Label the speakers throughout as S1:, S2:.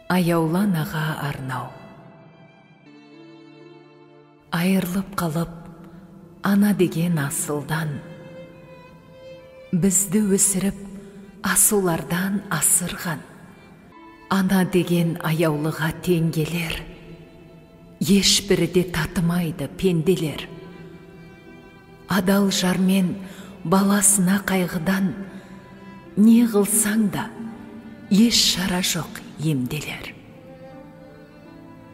S1: Аяулан аға арнау. Айырылып қалып, ана деген асылдан, бізді өсіріп, асулардан асырған, ана деген аяулыға тең келер, ешбірі де татымайды пенделер. Адал жармен баласына қайғыдан, не қылсаң да, еш шара жоқ емделер.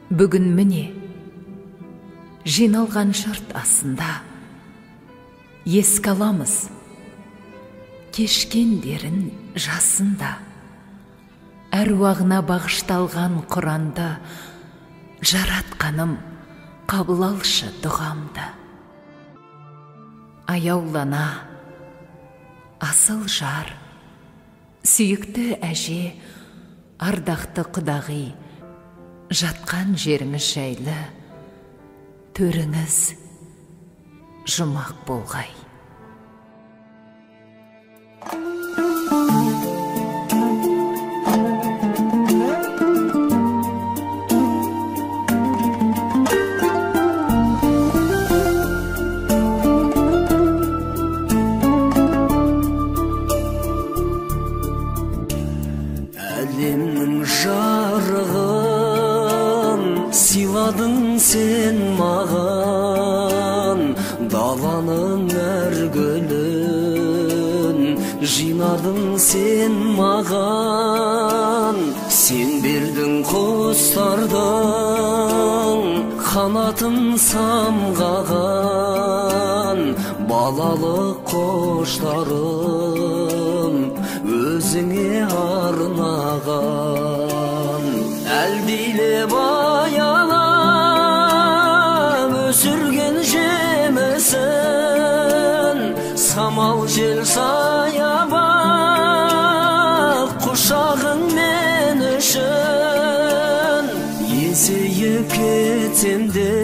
S1: Бүгін міне, жиналған жұрт асында, еске аламыз кешкендерін жасында. Әруағына бағышталған Құранды, жаратқаным қабыл алшы дұғамды. Аяулана, асыл жар, сүйікті әже, ардақты құдағи, жатқан жеріңіз жайлы, төріңіз жұмақ болғай.
S2: Әлемнің жарығын сыйладың сен маған, даланың әр гүлін жинадың сен маған. Сен бердің құстардың қанатын самғаған, балалық қоштарым өзіңе арнаған. Әлдилеп аялап өсірген жемісін, самал жел саябақ құшағың мен үшін. Есейіп кетсем де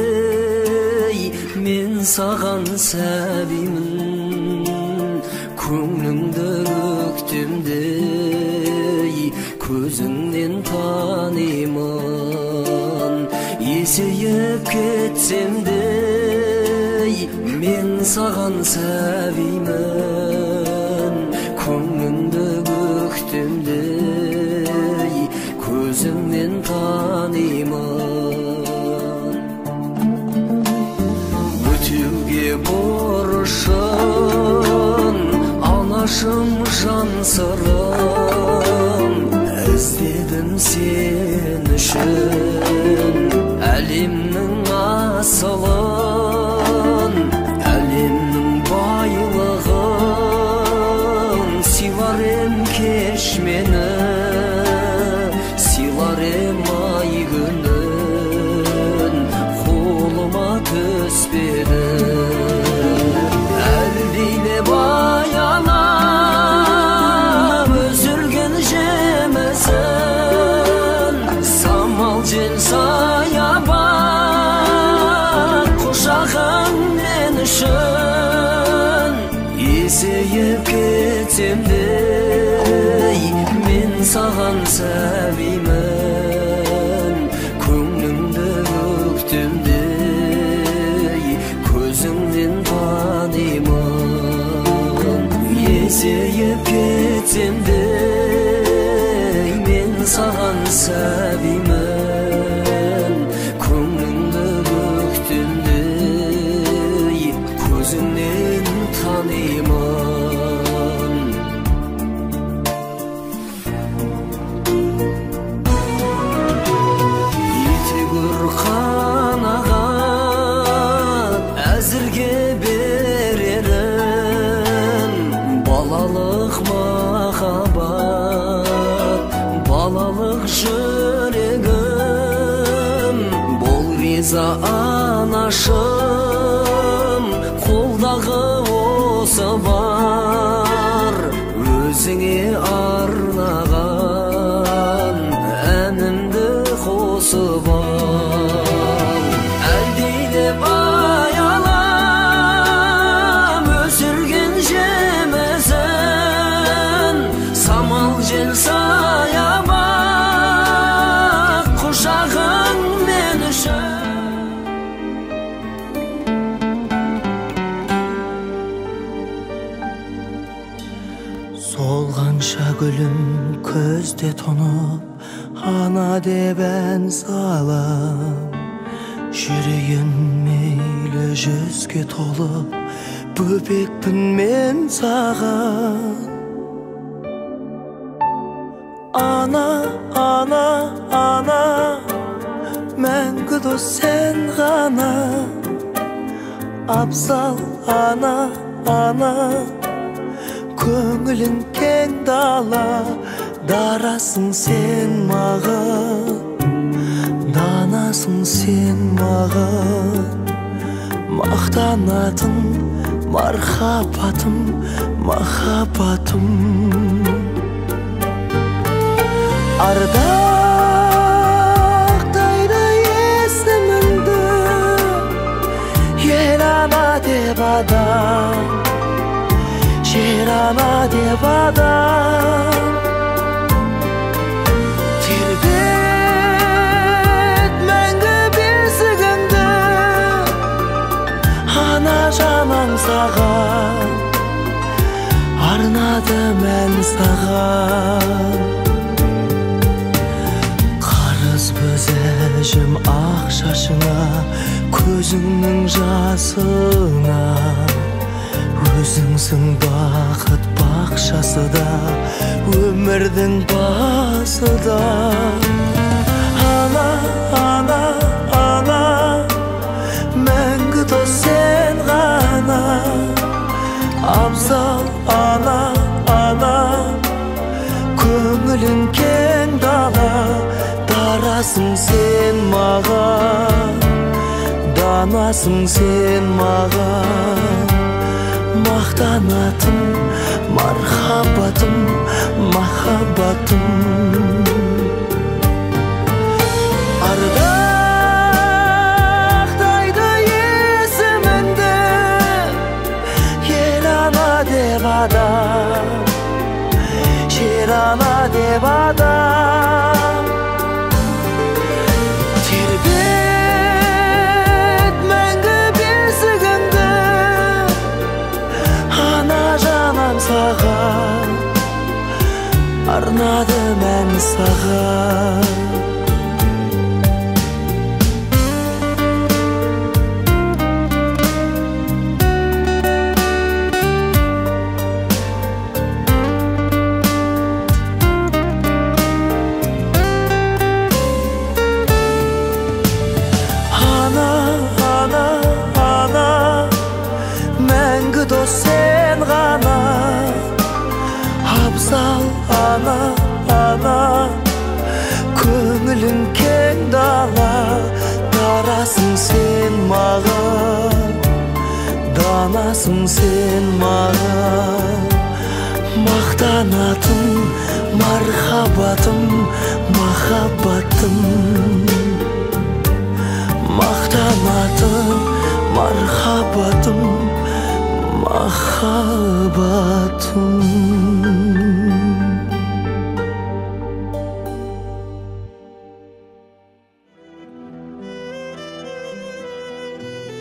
S2: мен саған сәбимін, көңліңді өктемдей көзіңнен танимын. Есейіп кетсем де мен саған сәбимін, көңліңді өктемдей көзіңнен танимын. Өтеуге борышын анашым жан сырым, іздедім сен үшін әлемнің асылын, әлемнің байлығын. Сыйлар ем кеш мені, сыйлар ем ай күнін, қолыма түспеді. Әлдилеп аялап өсірген жемісін, самал жел саябақ құшағың мен үшін. Есейіп кетсем де мен саған сәбимін, көңліңді өктемдей көзіңнен танимын. Есейіп кетсем де мен саған сәбимін, көңліңді өктемдей көзіңнен танимын. Етегір қанағат әзірге берерім, балалық махаббат, балалық жүрегім. Бол риза анашым, қолдағы осы бар, өзіңе арнаған әнімді қосып ал. Әлдилеп аялап өсірген жемісін, самал жел саябақ
S3: де тонып ана деп ән салам. Жүрегім мейлі жүзге толып бөбекпін мен саған. Ана, ана, ана, мәңгі дос сен ғана. Абзал ана, ана, көңілің кең дала. Дарасың сен маған, данасың сен маған. Мақтанатын мархабатым, махаббатым. Ардақтайды есіміңді, ел ана деп адам, жер ана деп адам. Тербет мәңгі бесігіңді, ана жаның саған, арнады мән саған. Қарыз бөзәжім ақ шашыңа, көзіңнің жасына. Өзіңсің бақыт бақшасы да, өмірдің басы да. Ана, ана, ана, мәңгі дос сен ғана. Абзал ана, ана, көңілің кең дала. Дарасың сен маған, данасың сен маған. Мақтанатын мархаббатым, махаббатым. Ардақтайды есіміңді, ел ана деп адам, жер ана деп адам. Тербет мәңгі бесігіңді, ана жанам саған, арнады мән саған. Мәңгі дос сен ғана. Абзал ана, ана, көңілің кең дала. Дарасың сен маған, данасың сен маған. Мақтанатын мархаббатым, махаббатым. Мақтанатын мархаббатым, махаббатым.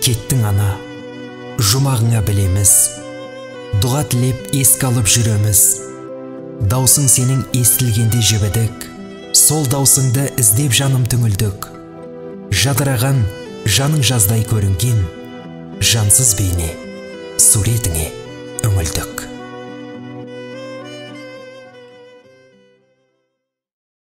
S4: Кеттің ана, жұмағыңа білеміз, дұға тілеп еске алып жүреміз. Даусың сенің естілгенде жебедік, сол даусыңды іздеп жаным түңілдік. Жадыраған жаның жаздай көрінген, жансыз бейне суретіңе үңілдік.